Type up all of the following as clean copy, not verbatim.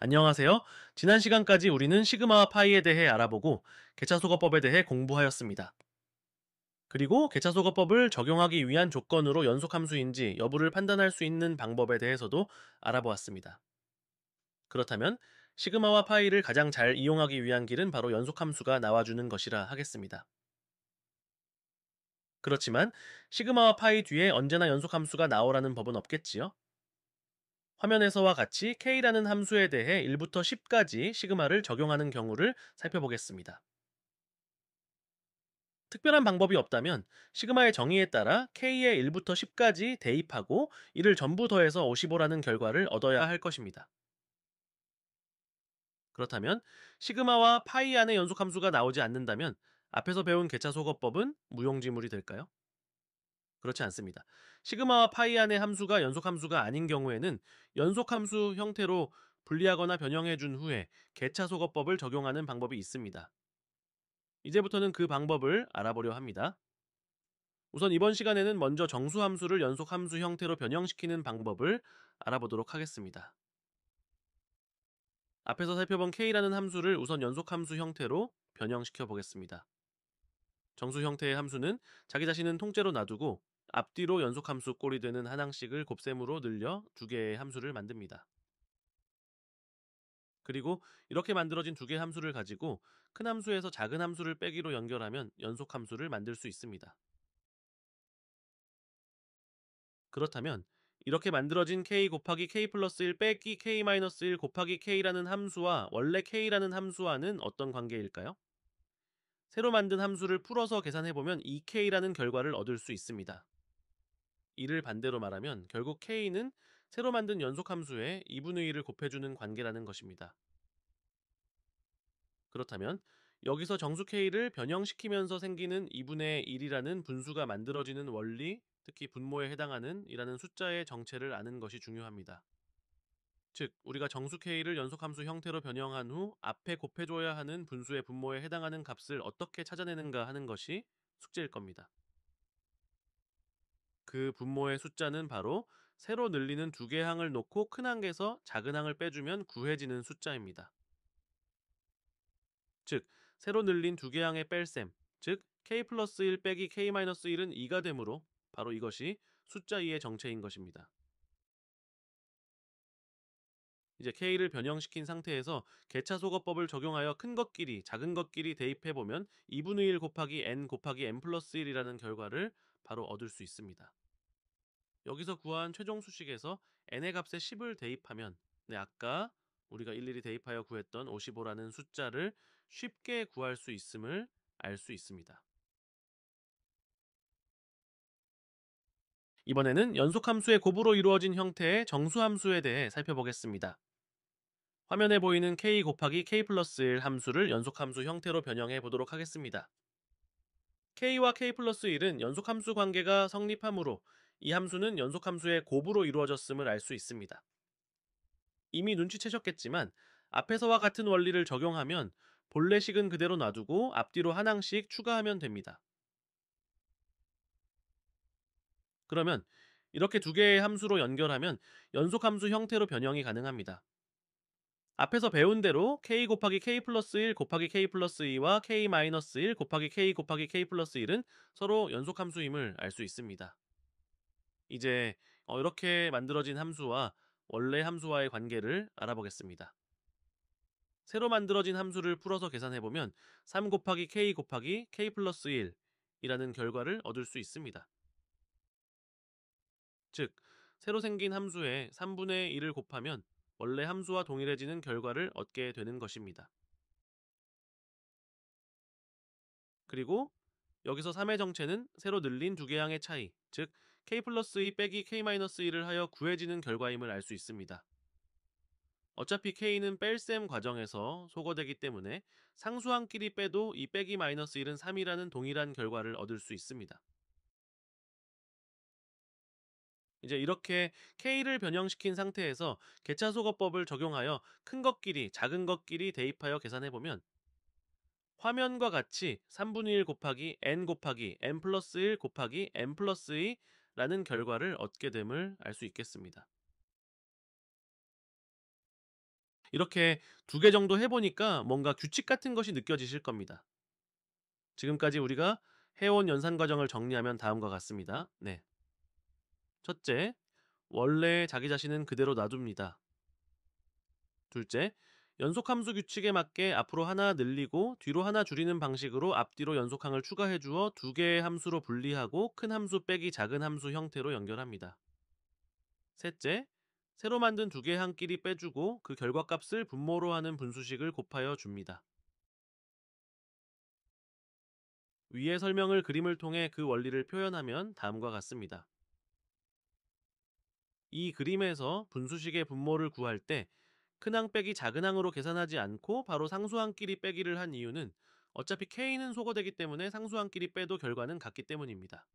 안녕하세요. 지난 시간까지 우리는 시그마와 파이에 대해 알아보고 개차소거법에 대해 공부하였습니다. 그리고 개차소거법을 적용하기 위한 조건으로 연속함수인지 여부를 판단할 수 있는 방법에 대해서도 알아보았습니다. 그렇다면 시그마와 파이를 가장 잘 이용하기 위한 길은 바로 연속함수가 나와주는 것이라 하겠습니다. 그렇지만 시그마와 파이 뒤에 언제나 연속함수가 나오라는 법은 없겠지요? 화면에서와 같이 k라는 함수에 대해 1부터 10까지 시그마를 적용하는 경우를 살펴보겠습니다. 특별한 방법이 없다면 시그마의 정의에 따라 k의 1부터 10까지 대입하고 이를 전부 더해서 55라는 결과를 얻어야 할 것입니다. 그렇다면 시그마와 파이 안에 연속함수가 나오지 않는다면 앞에서 배운 개차소거법은 무용지물이 될까요? 그렇지 않습니다. 시그마와 파이 안의 함수가 연속함수가 아닌 경우에는 연속함수 형태로 분리하거나 변형해 준 후에 개차소거법을 적용하는 방법이 있습니다. 이제부터는 그 방법을 알아보려 합니다. 우선 이번 시간에는 먼저 정수함수를 연속함수 형태로 변형시키는 방법을 알아보도록 하겠습니다. 앞에서 살펴본 k라는 함수를 우선 연속함수 형태로 변형시켜 보겠습니다. 정수 형태의 함수는 자기 자신은 통째로 놔두고 앞뒤로 연속함수 꼴이 되는 한 항씩을 곱셈으로 늘려 두 개의 함수를 만듭니다. 그리고 이렇게 만들어진 두 개의 함수를 가지고 큰 함수에서 작은 함수를 빼기로 연결하면 연속함수를 만들 수 있습니다. 그렇다면 이렇게 만들어진 k 곱하기 k 플러스 1 빼기 k 마이너스 1 곱하기 k라는 함수와 원래 k라는 함수와는 어떤 관계일까요? 새로 만든 함수를 풀어서 계산해보면 2k라는 결과를 얻을 수 있습니다. 이를 반대로 말하면 결국 k는 새로 만든 연속함수에 2분의 1을 곱해주는 관계라는 것입니다. 그렇다면 여기서 정수 k를 변형시키면서 생기는 2분의 1이라는 분수가 만들어지는 원리, 특히 분모에 해당하는 이라는 숫자의 정체를 아는 것이 중요합니다. 즉, 우리가 정수 k를 연속함수 형태로 변형한 후 앞에 곱해줘야 하는 분수의 분모에 해당하는 값을 어떻게 찾아내는가 하는 것이 숙제일 겁니다. 그 분모의 숫자는 바로 세로 늘리는 두 개 항을 놓고 큰 항에서 작은 항을 빼주면 구해지는 숫자입니다. 즉, 세로 늘린 두 개 항의 뺄셈, 즉 k 플러스 1 빼기 k 마이너스 1은 2가 되므로 바로 이것이 숫자 2의 정체인 것입니다. 이제 k를 변형시킨 상태에서 개차소거법을 적용하여 큰 것끼리 작은 것끼리 대입해보면 2분의 1 곱하기 n 곱하기 n 플러스 1이라는 결과를 바로 얻을 수 있습니다. 여기서 구한 최종 수식에서 n의 값에 10을 대입하면 아까 우리가 일일이 대입하여 구했던 55라는 숫자를 쉽게 구할 수 있음을 알 수 있습니다. 이번에는 연속함수의 곱으로 이루어진 형태의 정수함수에 대해 살펴보겠습니다. 화면에 보이는 k 곱하기 k 플러스 1 함수를 연속함수 형태로 변형해 보도록 하겠습니다. k와 k 플러스 1은 연속함수 관계가 성립하므로 이 함수는 연속함수의 곱으로 이루어졌음을 알 수 있습니다. 이미 눈치채셨겠지만 앞에서와 같은 원리를 적용하면 본래식은 그대로 놔두고 앞뒤로 한 항씩 추가하면 됩니다. 그러면 이렇게 두 개의 함수로 연결하면 연속함수 형태로 변형이 가능합니다. 앞에서 배운 대로 k 곱하기 k 플러스 1 곱하기 k 플러스 2와 k 마이너스 1 곱하기 k 곱하기 k 플러스 1은 서로 연속함수임을 알 수 있습니다. 이제 이렇게 만들어진 함수와 원래 함수와의 관계를 알아보겠습니다. 새로 만들어진 함수를 풀어서 계산해보면 3 곱하기 k 플러스 1이라는 결과를 얻을 수 있습니다. 즉, 새로 생긴 함수에 3분의 1을 곱하면 원래 함수와 동일해지는 결과를 얻게 되는 것입니다. 그리고 여기서 3의 정체는 새로 늘린 두 개항의 차이, 즉 k 플러스 2 빼기 k 마이너스 1을 하여 구해지는 결과임을 알 수 있습니다. 어차피 k는 뺄셈 과정에서 소거되기 때문에 상수항끼리 빼도 이 빼기 마이너스 1은 3이라는 동일한 결과를 얻을 수 있습니다. 이제 이렇게 k를 변형시킨 상태에서 개차소거법을 적용하여 큰 것끼리 작은 것끼리 대입하여 계산해보면 화면과 같이 3분의 1 곱하기 n 플러스 1 곱하기 n 플러스 2라는 결과를 얻게 됨을 알 수 있겠습니다. 이렇게 두 개 정도 해 보니까 뭔가 규칙 같은 것이 느껴지실 겁니다. 지금까지 우리가 해온 연산 과정을 정리하면 다음과 같습니다. 네. 첫째, 원래 자기 자신은 그대로 놔둡니다. 둘째, 연속 함수 규칙에 맞게 앞으로 하나 늘리고 뒤로 하나 줄이는 방식으로 앞뒤로 연속항을 추가해 주어 두 개의 함수로 분리하고 큰 함수 빼기 작은 함수 형태로 연결합니다. 셋째, 새로 만든 두 개의 항끼리 빼주고 그 결과값을 분모로 하는 분수식을 곱하여 줍니다. 위의 설명을 그림을 통해 그 원리를 표현하면 다음과 같습니다. 이 그림에서 분수식의 분모를 구할 때 큰항 빼기 작은항으로 계산하지 않고 바로 상수항끼리 빼기를 한 이유는 어차피 k는 소거되기 때문에 상수항끼리 빼도 결과는 같기 때문입니다.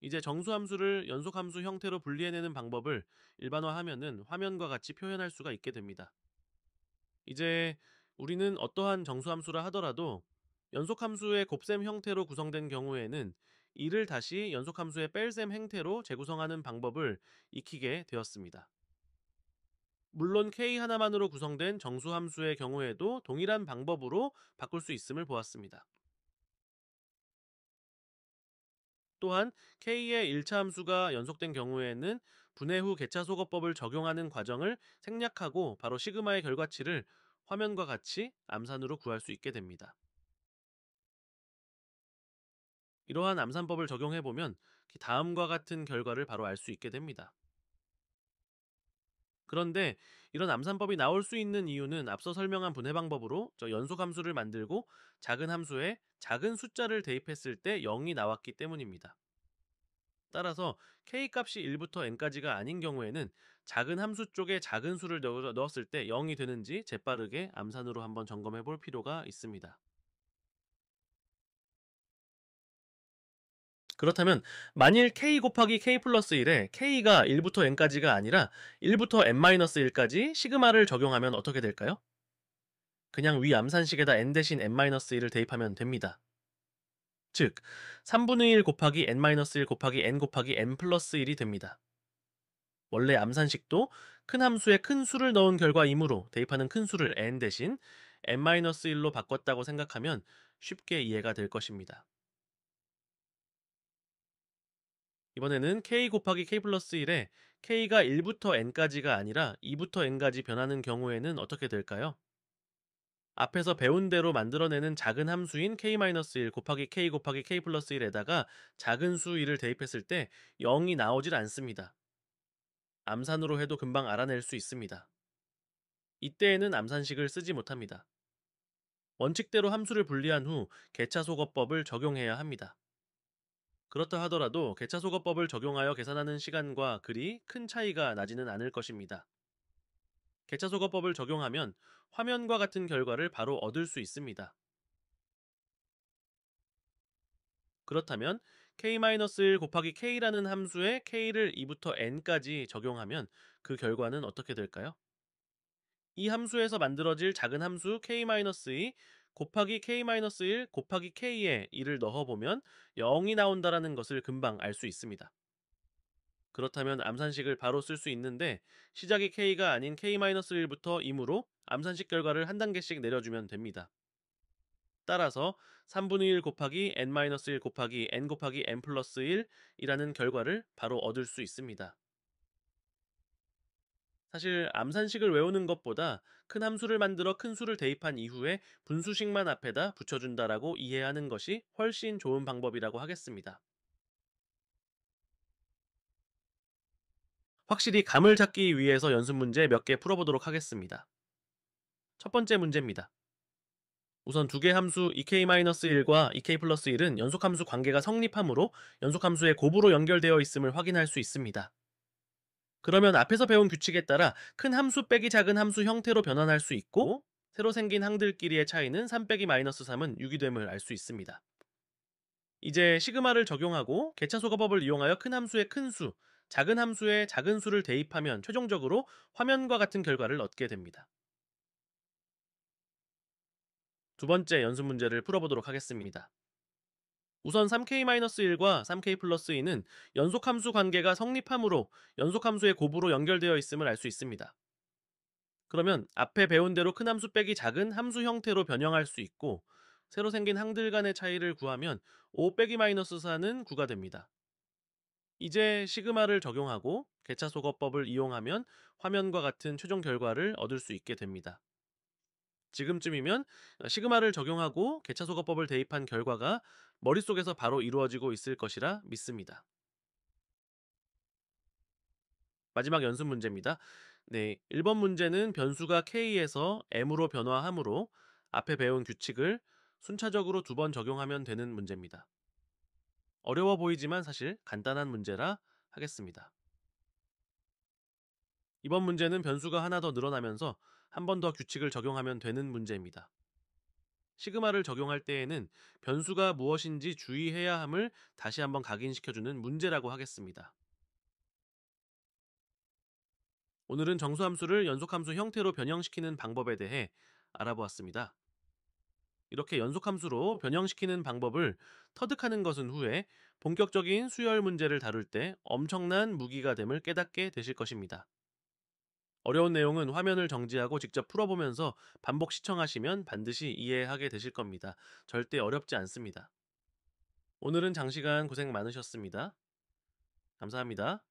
이제 정수함수를 연속함수 형태로 분리해내는 방법을 일반화하면은 화면과 같이 표현할 수가 있게 됩니다. 이제 우리는 어떠한 정수함수라 하더라도 연속함수의 곱셈 형태로 구성된 경우에는 이를 다시 연속함수의 뺄셈 행태로 재구성하는 방법을 익히게 되었습니다. 물론 k 하나만으로 구성된 정수함수의 경우에도 동일한 방법으로 바꿀 수 있음을 보았습니다. 또한 k의 1차 함수가 연속된 경우에는 분해 후 개차소거법을 적용하는 과정을 생략하고 바로 시그마의 결과치를 화면과 같이 암산으로 구할 수 있게 됩니다. 이러한 암산법을 적용해보면 다음과 같은 결과를 바로 알 수 있게 됩니다. 그런데 이런 암산법이 나올 수 있는 이유는 앞서 설명한 분해 방법으로 연속 함수를 만들고 작은 함수에 작은 숫자를 대입했을 때 0이 나왔기 때문입니다. 따라서 k 값이 1부터 n까지가 아닌 경우에는 작은 함수 쪽에 작은 수를 넣었을 때 0이 되는지 재빠르게 암산으로 한번 점검해 볼 필요가 있습니다. 그렇다면 만일 k 곱하기 k 플러스 1에 k가 1부터 n까지가 아니라 1부터 n-1까지 시그마를 적용하면 어떻게 될까요? 그냥 위 암산식에다 n 대신 n-1을 대입하면 됩니다. 즉 3분의 1 곱하기 n-1 곱하기 n 곱하기 n 플러스 1이 됩니다. 원래 암산식도 큰 함수에 큰 수를 넣은 결과이므로 대입하는 큰 수를 n 대신 n-1로 바꿨다고 생각하면 쉽게 이해가 될 것입니다. 이번에는 k 곱하기 k 플러스 1에 k가 1부터 n까지가 아니라 2부터 n까지 변하는 경우에는 어떻게 될까요? 앞에서 배운 대로 만들어내는 작은 함수인 k-1 곱하기 k 플러스 1에다가 작은 수 1을 대입했을 때 0이 나오질 않습니다. 암산으로 해도 금방 알아낼 수 있습니다. 이때에는 암산식을 쓰지 못합니다. 원칙대로 함수를 분리한 후 개차소거법을 적용해야 합니다. 그렇다 하더라도 개차소거법을 적용하여 계산하는 시간과 그리 큰 차이가 나지는 않을 것입니다. 개차소거법을 적용하면 화면과 같은 결과를 바로 얻을 수 있습니다. 그렇다면 k-1 곱하기 k라는 함수에 k를 2부터 n까지 적용하면 그 결과는 어떻게 될까요? 이 함수에서 만들어질 작은 함수 k-2 곱하기 k-1 곱하기 k에 2를 넣어보면 0이 나온다는 것을 금방 알 수 있습니다. 그렇다면 암산식을 바로 쓸 수 있는데 시작이 k가 아닌 k-1부터 2이므로 암산식 결과를 한 단계씩 내려주면 됩니다. 따라서 3분의 1 곱하기 n-1 곱하기 n 곱하기 n 플러스 1이라는 결과를 바로 얻을 수 있습니다. 사실 암산식을 외우는 것보다 큰 함수를 만들어 큰 수를 대입한 이후에 분수식만 앞에다 붙여준다라고 이해하는 것이 훨씬 좋은 방법이라고 하겠습니다. 확실히 감을 잡기 위해서 연습 문제 몇 개 풀어보도록 하겠습니다. 첫 번째 문제입니다. 우선 두 개 함수 ek-1과 ek 플러스 1은 연속함수 관계가 성립하므로 연속함수의 곱으로 연결되어 있음을 확인할 수 있습니다. 그러면 앞에서 배운 규칙에 따라 큰 함수 빼기 작은 함수 형태로 변환할 수 있고 새로 생긴 항들끼리의 차이는 3 빼기 마이너스 3은 6이 됨을 알 수 있습니다. 이제 시그마를 적용하고 개차소거법을 이용하여 큰 함수의 큰 수, 작은 함수에 작은 수를 대입하면 최종적으로 화면과 같은 결과를 얻게 됩니다. 두 번째 연습 문제를 풀어보도록 하겠습니다. 우선 3k-1과 3k+2는 연속함수 관계가 성립하므로 연속함수의 곱으로 연결되어 있음을 알 수 있습니다. 그러면 앞에 배운 대로 큰 함수 빼기 작은 함수 형태로 변형할 수 있고, 새로 생긴 항들 간의 차이를 구하면 5 빼기 마이너스 4는 9가 됩니다. 이제 시그마를 적용하고 개차소거법을 이용하면 화면과 같은 최종 결과를 얻을 수 있게 됩니다. 지금쯤이면 시그마를 적용하고 개차소거법을 대입한 결과가 머릿속에서 바로 이루어지고 있을 것이라 믿습니다. 마지막 연습 문제입니다. 네, 1번 문제는 변수가 k에서 m으로 변화하므로 앞에 배운 규칙을 순차적으로 2번 적용하면 되는 문제입니다. 어려워 보이지만 사실 간단한 문제라 하겠습니다. 이번 문제는 변수가 하나 더 늘어나면서 한 번 더 규칙을 적용하면 되는 문제입니다. 시그마를 적용할 때에는 변수가 무엇인지 주의해야 함을 다시 한번 각인시켜주는 문제라고 하겠습니다. 오늘은 정수함수를 연속함수 형태로 변형시키는 방법에 대해 알아보았습니다. 이렇게 연속함수로 변형시키는 방법을 터득하는 것은 후에 본격적인 수열 문제를 다룰 때 엄청난 무기가 됨을 깨닫게 되실 것입니다. 어려운 내용은 화면을 정지하고 직접 풀어보면서 반복 시청하시면 반드시 이해하게 되실 겁니다. 절대 어렵지 않습니다. 오늘은 장시간 고생 많으셨습니다. 감사합니다.